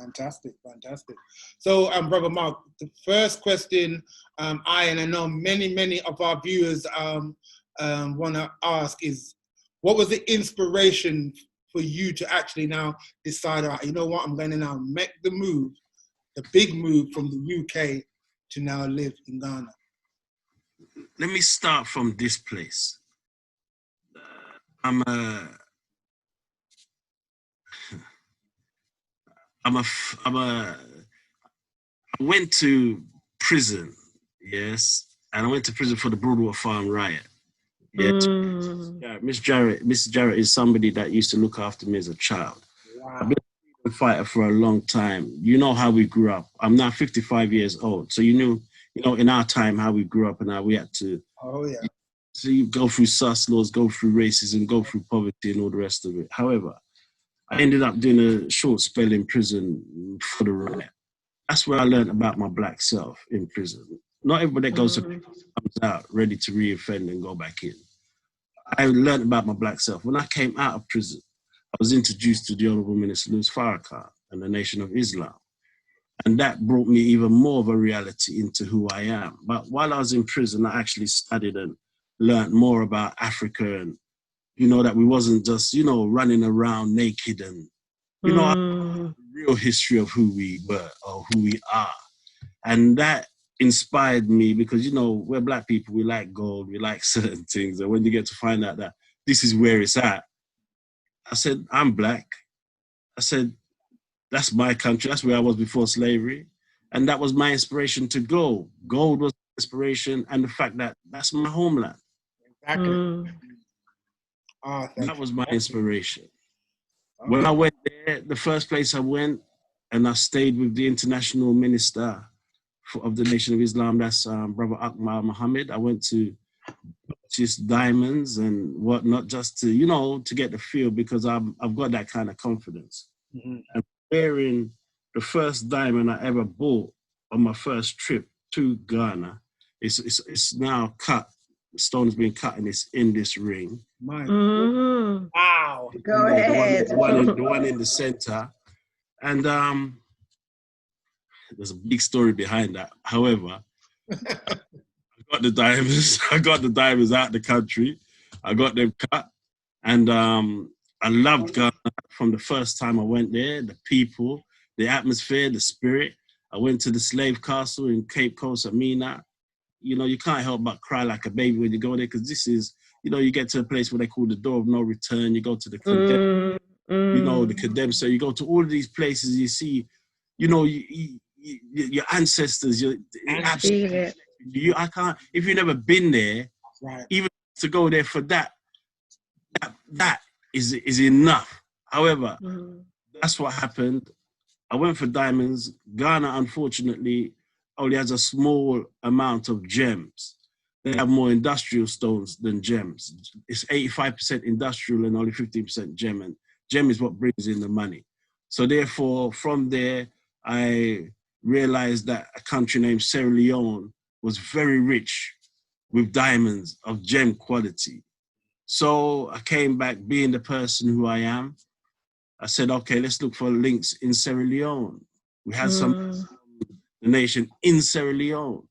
Fantastic, fantastic. So, Brother Mark, the first question I know many of our viewers want to ask is, what was the inspiration for you to actually now decide, all right, you know what, I'm going to now make the move, the big move from the UK to now live in Ghana? Let me start from this place. I went to prison, yes, and I went to prison for the Broadwater Farm riot. Yes, Miss Jarrett is somebody that used to look after me as a child. Wow. I've been a fighter for a long time. You know how we grew up. I'm now 55 years old, so you know, in our time how we grew up and how we had to. Oh yeah. So you go through sus laws, go through racism, go through poverty and all the rest of it. However, I ended up doing a short spell in prison for the riot. That's where I learned about my black self in prison. Not everybody that goes to prison comes out ready to re-offend and go back in. I learned about my black self. When I came out of prison, I was introduced to the Honorable Minister Louis Farrakhan and the Nation of Islam. And that brought me even more of a reality into who I am. But while I was in prison, I actually studied and learned more about Africa, and, you know, that we wasn't just, you know, running around naked, and, you know, the real history of who we were or who we are. And that inspired me because, you know, we're black people, we like gold, we like certain things. And when you get to find out that this is where it's at, I said, I'm black. I said, that's my country. That's where I was before slavery. And that was my inspiration to go. Gold was inspiration, and the fact that that's my homeland. Exactly. That was my inspiration. Okay. When I went there, the first place I went, and I stayed with the international minister of the Nation of Islam, that's Brother Akmal Muhammad. I went to purchase diamonds and whatnot, just to, you know, to get the feel, because I've got that kind of confidence. Mm-hmm. And wearing the first diamond I ever bought on my first trip to Ghana, it's now cut. The stone has been cut and it's in this ring. Wow. Go ahead. The one in the center. And there's a big story behind that. However, I got the diamonds out of the country. I got them cut. And I loved Ghana from the first time I went there, the people, the atmosphere, the spirit. I went to the slave castle in Cape Coast, Amina. You know, you can't help but cry like a baby when you go there, because this is, you know, you get to a place where they call the door of no return. You go to the condemned, you know, the condemned. So you go to all of these places, you see, you know, your ancestors, I can't, if you've never been there, right, even to go there for that is enough. However, that's what happened. I went for diamonds. Ghana, unfortunately, only has a small amount of gems. They have more industrial stones than gems. It's 85% industrial and only 15% gem. And gem is what brings in the money. So therefore, from there, I realized that a country named Sierra Leone was very rich with diamonds of gem quality. So I came back being the person who I am. I said, okay, let's look for links in Sierra Leone. We had some the nation in Sierra Leone.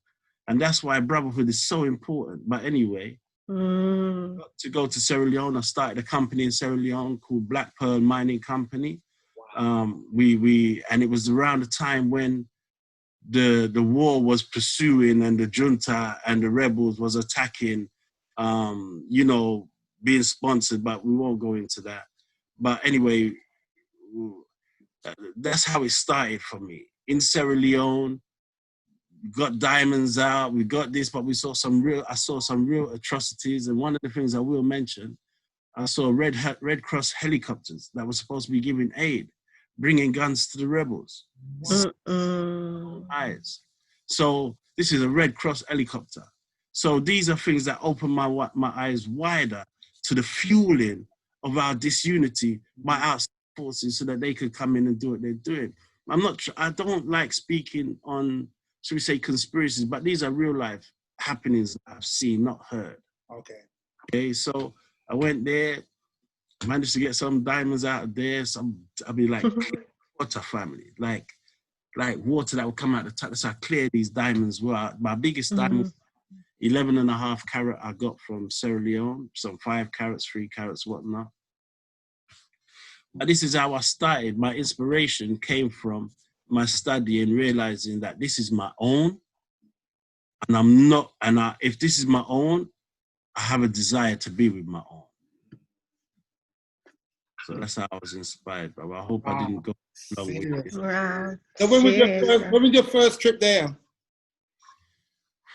And that's why brotherhood is so important. But anyway, to go to Sierra Leone, I started a company in Sierra Leone called Black Pearl Mining Company. And it was around the time when the war was pursuing and the junta and the rebels was attacking, you know, being sponsored, but we won't go into that. But anyway, that's how it started for me. In Sierra Leone, we got diamonds out, we got this, but I saw some real atrocities. And one of the things I will mention, I saw Red Cross helicopters that were supposed to be giving aid, bringing guns to the rebels. Eyes. So this is a Red Cross helicopter. So these are things that open my eyes wider to the fueling of our disunity by outside forces, so that they could come in and do what they're doing. I don't like speaking on, should we say, conspiracies, but these are real life happenings that I've seen, not heard. Okay, so I went there, managed to get some diamonds out of there. I'll be like water family, like water that would come out the top. That's how clear these diamonds were. My biggest diamond, 11.5 carat, I got from Sierra Leone, some 5 carats, 3 carats, whatnot. But this is how I started. My inspiration came from my study and realizing that this is my own, and I'm not, and if this is my own, I have a desire to be with my own. So that's how I was inspired, bro. I hope I didn't go long with it. Wow. So when was your first trip there?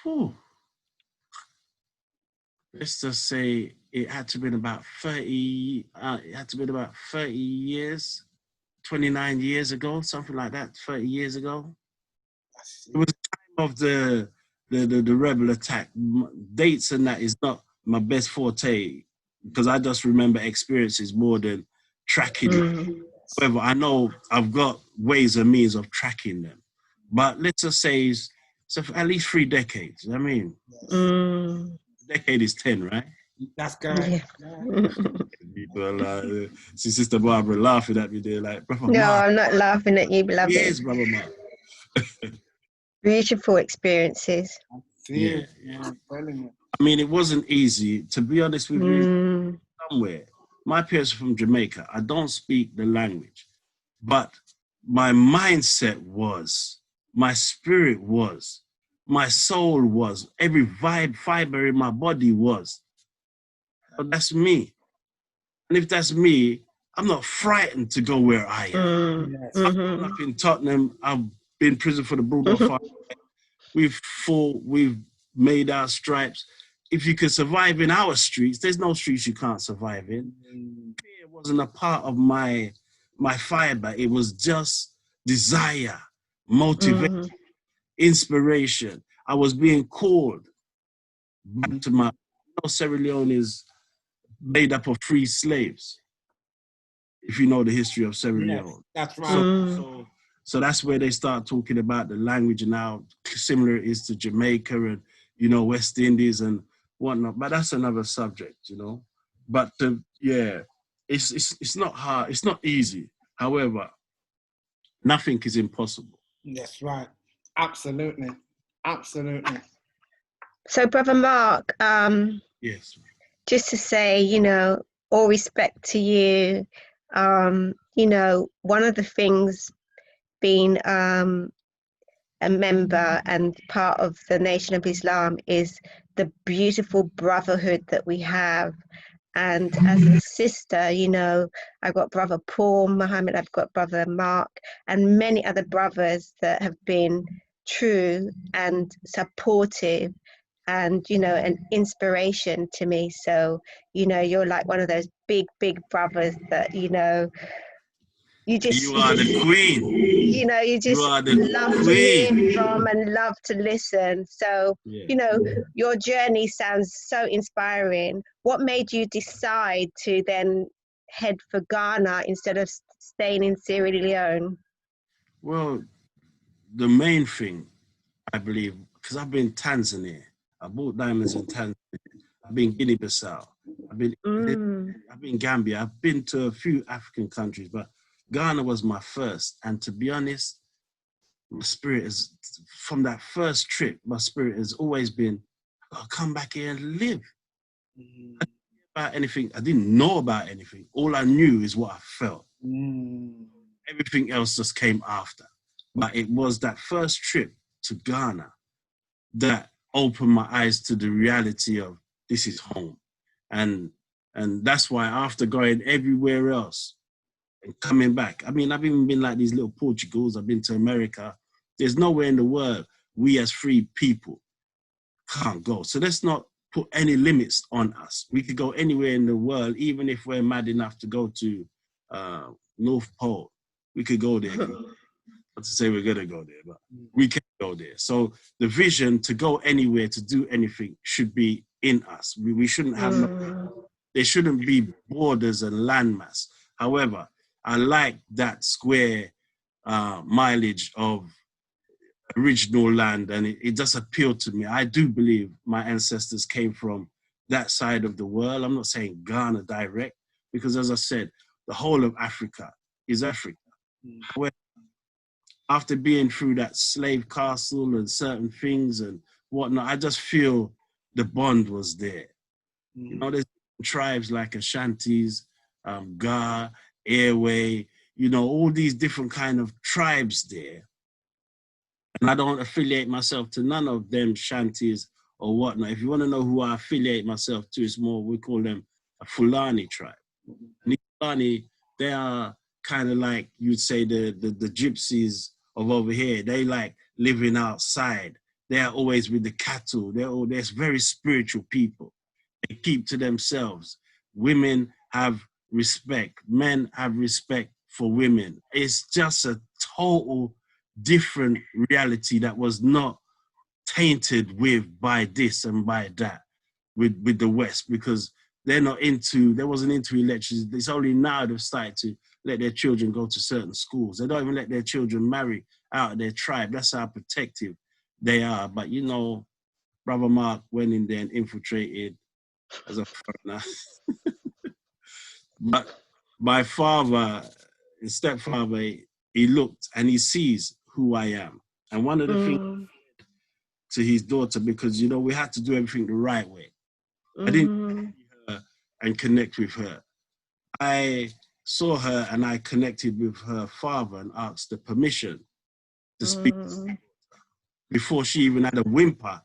Whew. Let's just say it had to have been about 30. It had to have been about 30 years, 29 years ago, something like that. 30 years ago. It was the time of the rebel attack. Dates and that is not my best forte because I just remember experiences more than tracking them. However, I know I've got ways and means of tracking them. But let's just say so for at least 3 decades. I mean, decade is 10, right? That's good. Yeah. People, see Sister Barbara laughing at me there, like, brother No, Mark. I'm not laughing at you, beloved. Yes, brother Mark. Beautiful experiences. Yeah. I mean, it wasn't easy, to be honest with you. Somewhere, my parents are from Jamaica. I don't speak the language, but my mindset was, my spirit was, my soul was, every fiber in my body was. So that's me. And if that's me, I'm not frightened to go where I am. I've grown up in Tottenham. I've been in prison for the Bulldog Fight. We've fought. We've made our stripes. If you can survive in our streets, there's no streets you can't survive in. Fear wasn't a part of my fiber. It was just desire, motivation, inspiration. I was being called back to my. Sierra Leone is made up of free slaves. If you know the history of Sierra Leone, that's right. So that's where they start talking about the language and how similar it is to Jamaica and, you know, West Indies and whatnot. But that's another subject, you know. But it's not hard. It's not easy. However, nothing is impossible. That's right. Absolutely. So, Brother Mark, yes. Just to say, you know, all respect to you. You know, one of the things being a member and part of the Nation of Islam is the beautiful brotherhood that we have. And as a sister, you know, I've got Brother Paul Muhammad, I've got Brother Mark, and many other brothers that have been true and supportive and, you know, an inspiration to me. So, you know, you're like one of those big brothers that, you know, you are the queen. You know, you just love to hear from and love to listen. So, you know, your journey sounds so inspiring. What made you decide to then head for Ghana instead of staying in Sierra Leone? Well, the main thing, I believe, because I've been Tanzania. I bought diamonds in Tanzania. I've been Guinea-Bissau. I've been Gambia. I've been to a few African countries, but Ghana was my first. And to be honest, my spirit is, from that first trip, my spirit has always been, I'll come back here and live. I didn't know about anything. I didn't know about anything. All I knew is what I felt. Everything else just came after. But it was that first trip to Ghana that opened my eyes to the reality of this is home. And that's why after going everywhere else and coming back, I mean, I've even been like these little Portugals, I've been to America. There's nowhere in the world we as free people can't go. So let's not put any limits on us. We could go anywhere in the world, even if we're mad enough to go to North Pole. We could go there. Not to say we're going to go there, but we can go there. So the vision to go anywhere, to do anything should be in us. We shouldn't have there shouldn't be borders and landmass. However, I like that square mileage of original land, and it just appealed to me. I do believe my ancestors came from that side of the world. I'm not saying Ghana direct, because as I said, the whole of Africa is Africa. Well, after being through that slave castle and certain things and whatnot, I just feel the bond was there. You know, there's tribes like Ashantis, Ga, Airway, you know, all these different kind of tribes there. And I don't affiliate myself to none of them Shanties or whatnot. If you want to know who I affiliate myself to, it's more, we call them a Fulani tribe. And these Fulani, they are kind of like, you'd say, the gypsies of over here. They like living outside. They are always with the cattle. They're very spiritual people. They keep to themselves. Women have respect. Men have respect for women. It's just a total different reality that was not tainted by this and by that with the West, because they wasn't into elections. It's only now they've started to let their children go to certain schools. They don't even let their children marry out of their tribe. That's how protective they are. But you know, Brother Mark went in there and infiltrated as a foreigner. But my father, his stepfather, he looked and he sees who I am. And one of the things to his daughter, because, you know, we had to do everything the right way. I didn't see her and connect with her. I saw her and I connected with her father and asked the permission to speak before she even had a whimper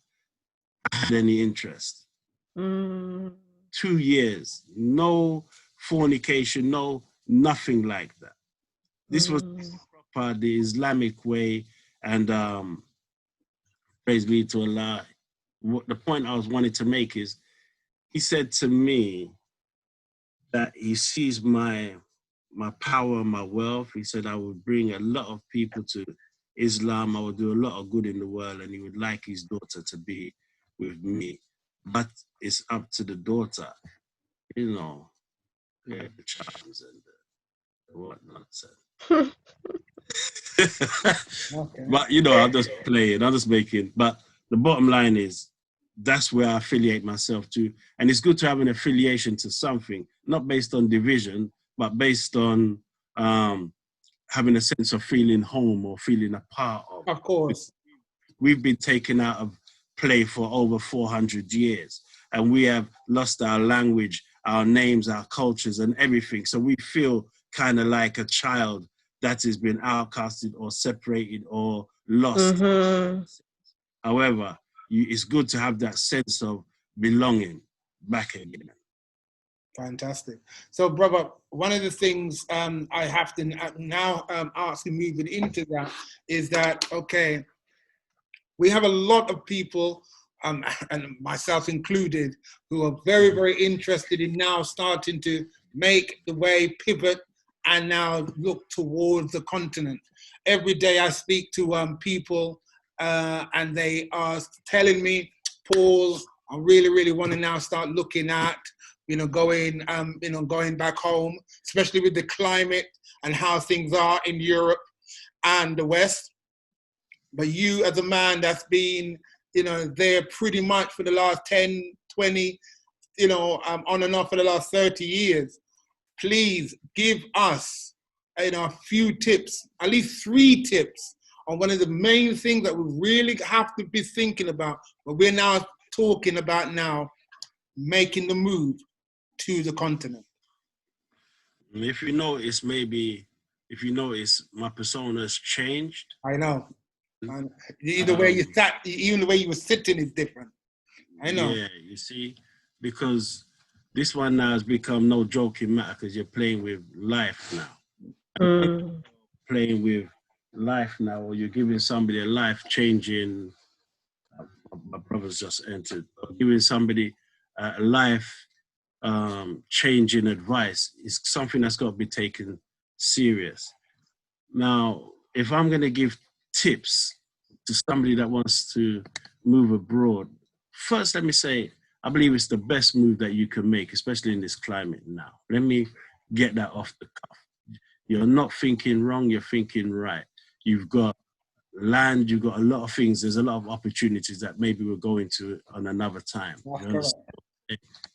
had any interest. 2 years, no fornication, nothing like that. This was proper, the Islamic way, and praise be to Allah. The point I was wanting to make is, he said to me that he sees my power, my wealth. He said I would bring a lot of people to Islam. I would do a lot of good in the world, and he would like his daughter to be with me. But it's up to the daughter, you know, the charms and the whatnot. Okay. But, you know, I'm just playing, I'm just making. But the bottom line is, that's where I affiliate myself to. And it's good to have an affiliation to something, not based on division, but based on having a sense of feeling home or feeling a part of. Of course. We've been taken out of play for over 400 years, and we have lost our language, our names, our cultures, and everything. So we feel kind of like a child that has been outcasted or separated or lost. However, it's good to have that sense of belonging back again. Fantastic. So, brother, one of the things I have to now ask you, moving into that, is that, okay, we have a lot of people, and myself included, who are very, very interested in now starting to make the way, pivot, and now look towards the continent. Every day I speak to people and they are telling me, Paul, I really, really want to now start looking at, going back home, especially with the climate and how things are in Europe and the West. But you, as a man that's been, there pretty much for the last 10, 20, on and off for the last 30 years, please give us, a few tips, at least 3 tips, on one of the main things that we really have to be thinking about, but we're now talking about now, making the move to the continent. If you notice, my persona has changed. I know. Even the way you were sitting is different. I know. Yeah, you see, because this one now has become no joking matter, because you're playing with life now. Playing with life now, or you're giving somebody a life-changing, my brother's just entered, or giving somebody a life-changing advice is something that's got to be taken serious. Now, if I'm going to give tips to somebody that wants to move abroad, first let me say, I believe it's the best move that you can make, especially in this climate now. Let me get that off the cuff. You're not thinking wrong, you're thinking right. You've got land, you've got a lot of things. There's a lot of opportunities that maybe we're going to on another time.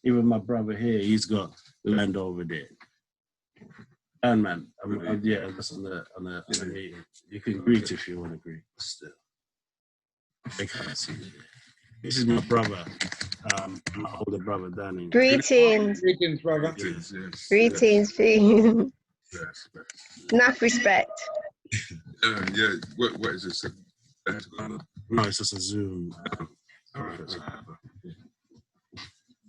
Even my brother here, he's got land over there. Man. Yeah, that's on the meeting. You can greet if you want to greet. Still, they can't see you. This is my brother, my older brother, Danny. Greetings. Greetings, brother. Yes, yes, Greetings, yes, yes. enough respect. Yeah, what is this? No, it's just a Zoom.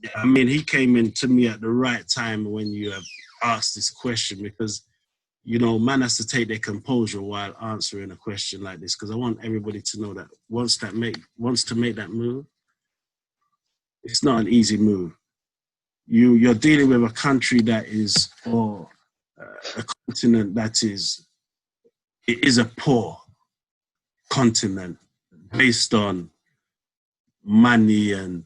Yeah, I mean, he came in to me at the right time when you have asked this question, because, you know, man has to take their composure while answering a question like this, because I want everybody to know that wants to make that move, it's not an easy move. You're dealing with a country that is, or a continent that is a poor continent based on money and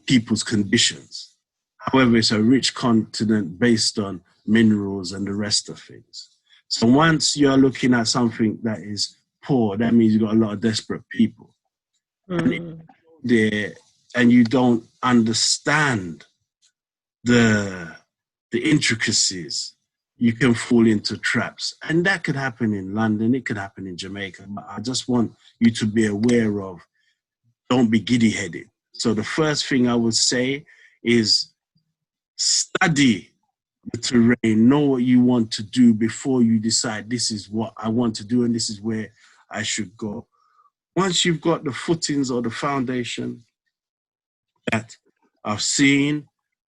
people's conditions. However, it's a rich continent based on minerals and the rest of things. So once you're looking at something that is poor, that means you've got a lot of desperate people. There, and you don't understand the intricacies, you can fall into traps. And that could happen in London, it could happen in Jamaica. But I just want you to be aware of, don't be giddy-headed. So the first thing I would say is study the terrain, know what you want to do before you decide this is what I want to do and this is where I should go. Once you've got the footings or the foundation that I've seen,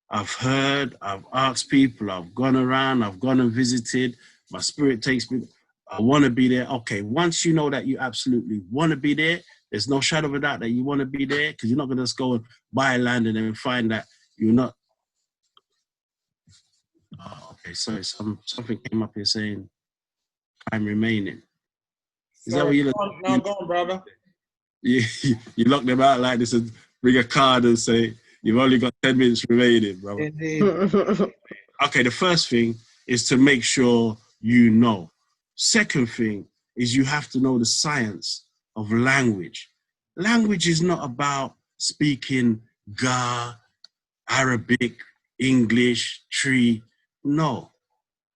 I've heard, I've asked people, I've gone around, I've gone and visited, my spirit takes me, I want to be there. Okay, once you know that you absolutely want to be there, there's no shadow of a doubt that you want to be there, because you're not going to just go and buy land and then find that you're not. Oh, okay, sorry, something came up here saying I'm remaining. Is that what you look? No, go on, brother. You lock them out like this and bring a card and say, you've only got 10 minutes remaining, brother. Indeed. Okay, the first thing is to make sure you know. Second thing is you have to know the science of language. Language is not about speaking Ga, Arabic, English, Tree. No.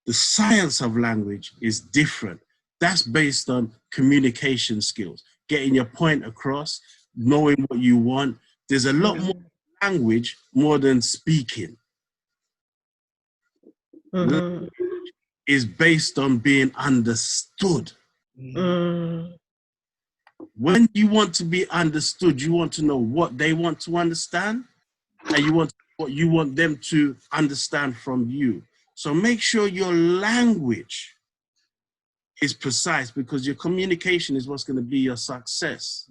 The science of language is different. That's based on communication skills, getting your point across, knowing what you want. There's a lot more language more than speaking. Language is based on being understood. When you want to be understood, you want to know what they want to understand, and you want what you want them to understand from you. So make sure your language is precise, because your communication is what's going to be your success.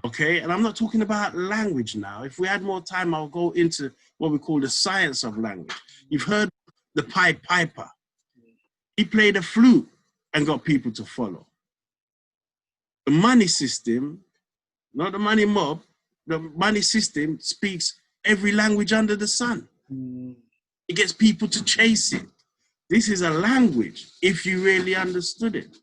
Okay, and I'm not talking about language now. If we had more time, I'll go into what we call the science of language. You've heard the Pied Piper. He played a flute and got people to follow. The money system, not the money mob, the money system speaks every language under the sun. It gets people to chase it. This is a language, if you really understood it.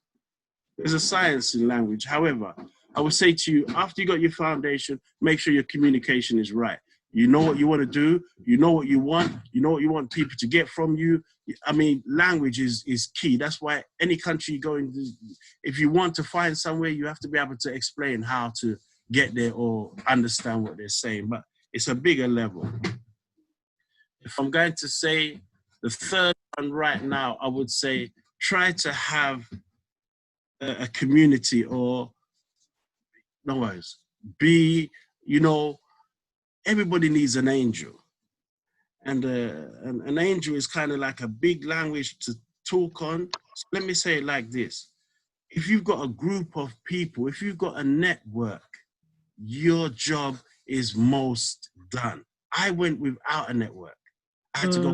There's a science in language. However, I would say to you, after you got your foundation, make sure your communication is right. You know what you want to do. You know what you want. You know what you want people to get from you. I mean, language is key. That's why any country you go into, if you want to find somewhere, you have to be able to explain how to get there or understand what they're saying. But it's a bigger level. If I'm going to say the third one right now, I would say try to have a community, or no worries, be, you know, everybody needs an angel. And an angel is kind of like a big language to talk on. So let me say it like this. If you've got a group of people, if you've got a network, your job is most done. I went without a network. I had to go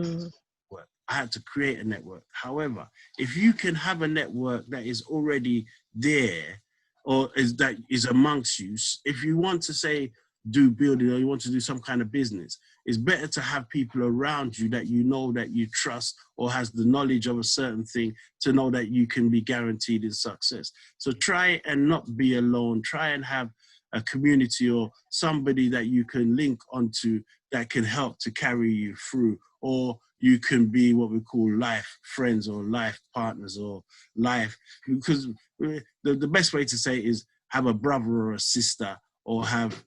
work. I had to create a network. However, if you can have a network that is already there, or that is amongst you, if you want to say do building, or you want to do some kind of business, it's better to have people around you that you know, that you trust, or has the knowledge of a certain thing to know that you can be guaranteed in success. So try and not be alone. Try and have a community or somebody that you can link onto that can help to carry you through or you can be what we call life friends or life partners or life, because the best way to say it is have a brother or a sister, or have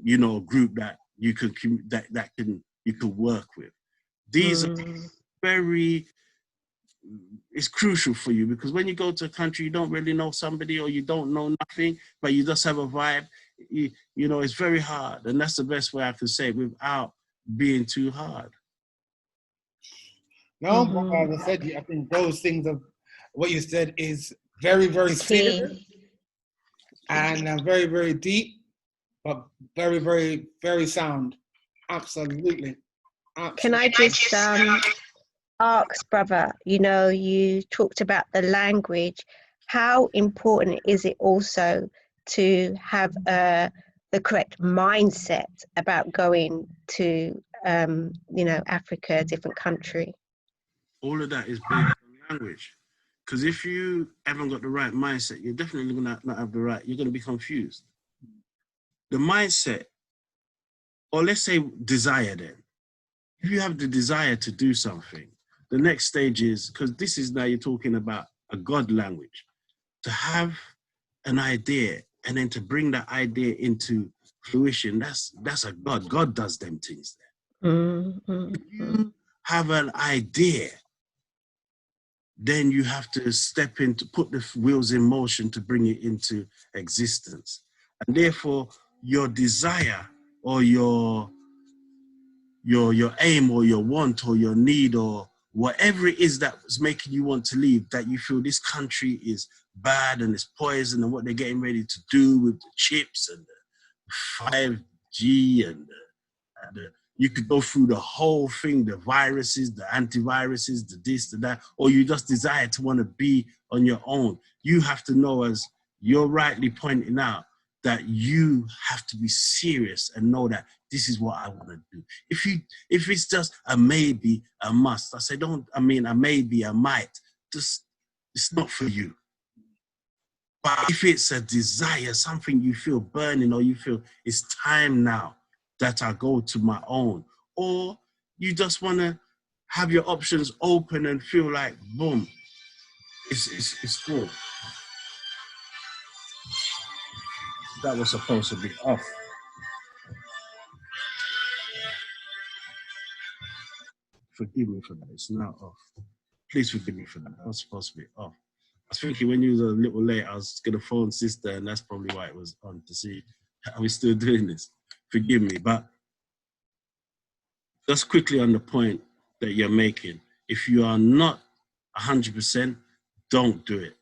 you know, a group that you can you can work with. These are very, it's crucial for you, because when you go to a country you don't really know somebody, or you don't know nothing, but you just have a vibe, you know, it's very hard. And that's the best way I can say it without being too hard. No, but as I said, I think those things of what you said is very, very serious and very, very deep, but very, very, very sound. Absolutely. Can I just ask, brother, you know, you talked about the language. How important is it also to have the correct mindset about going to, you know, Africa, a different country? All of that is based on language. Because if you haven't got the right mindset, you're definitely going to not have the right, you're going to be confused. The mindset, or let's say desire then. If you have the desire to do something, the next stage is, because this is now you're talking about a God language, to have an idea and then to bring that idea into fruition, that's a God. God does them things there. If you have an idea, then you have to step in to put the wheels in motion to bring it into existence. And therefore, your desire or your aim or your want or your need or whatever it is that was making you want to leave, that you feel this country is bad and it's poison and what they're getting ready to do with the chips and the 5G and you could go through the whole thing, the viruses, the antiviruses, the this, the that, or you just desire to want to be on your own. You have to know, as you're rightly pointing out, that you have to be serious and know that this is what I want to do. If it's just a maybe, a must, a maybe, a might, just, it's not for you. But if it's a desire, something you feel burning, or you feel it's time now that I go to my own, or you just want to have your options open and feel like, boom, it's good. That was supposed to be off. Forgive me for that. It's now off. Please forgive me for that. That was supposed to be off. I was thinking when you was a little late, I was going to phone sister, and that's probably why it was on, to see, are we still doing this? Forgive me. But just quickly on the point that you're making, if you are not 100%, don't do it.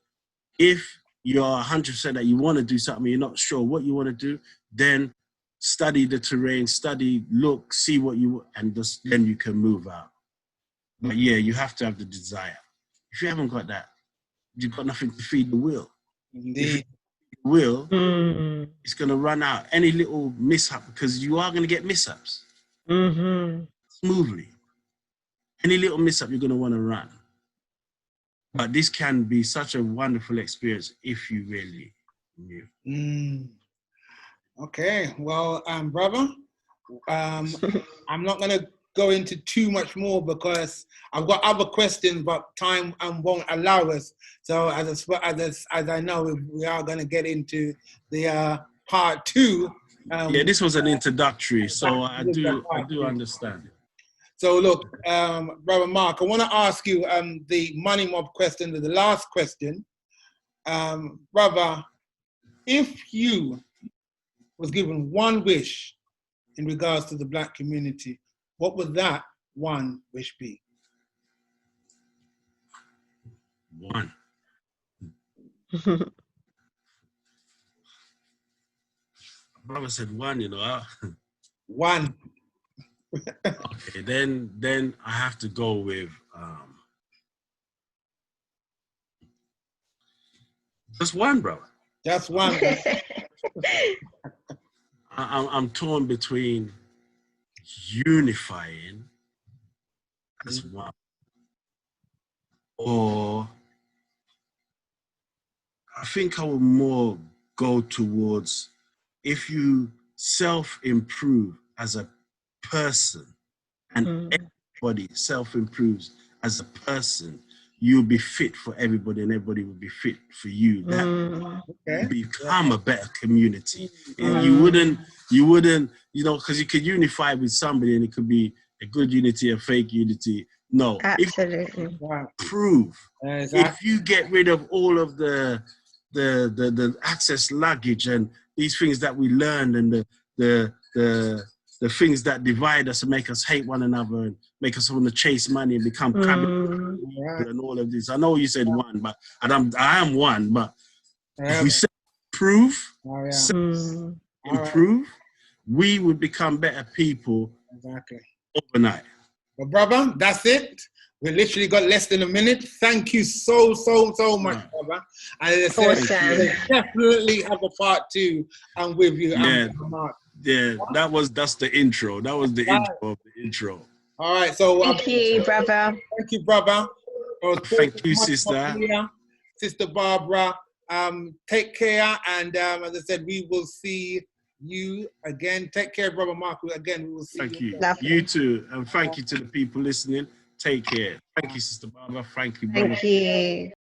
If you're 100% that you want to do something, you're not sure what you want to do, then study the terrain, look, see what you, and just then you can move out. But yeah, you have to have the desire. If you haven't got that, you've got nothing to feed the wheel. Indeed. The wheel, it's going to run out. Any little mishap, because you are going to get mishaps. Smoothly. Any little mishap, you're going to want to run. But this can be such a wonderful experience if you really knew. Okay, well, brother, I'm not going to go into too much more because I've got other questions, but time won't allow us. So as I know, we are going to get into the part 2. Yeah, this was an introductory, so I do understand it. So look, Brother Mark, I want to ask you the Money Mob question, the last question. Brother, if you was given one wish in regards to the Black community, what would that one wish be? One. Brother said one, you know. One. Okay, then I have to go with just one, brother. Just one. I'm torn between unifying as one, or I think I would more go towards, if you self-improve as a person and everybody self-improves as a person, you'll be fit for everybody and everybody will be fit for you. That Okay. become a better community. And you wouldn't, you know, because you could unify with somebody and it could be a good unity, a fake unity. No, Absolutely. Right. prove. Exactly. If you get rid of all of the access luggage and these things that we learned and the things that divide us and make us hate one another and make us want to chase money and become criminals and all of this. I know you said one, but I am one. But if we say improve, improve, we would become better people overnight. Well, brother, that's it. We literally got less than a minute. Thank you so much, brother. And as I said, we'll definitely have a part 2 with you. That's the intro. That was the intro of the intro. All right, so thank you, brother. Thank you, brother. Thank you, sister. Sister Barbara. Take care, and as I said, we will see you again. Take care, brother Mark. Again, we will see you. Thank you. You too, and thank you to the people listening. Take care. Thank you, Sister Barbara. Thank you, brother. Thank you.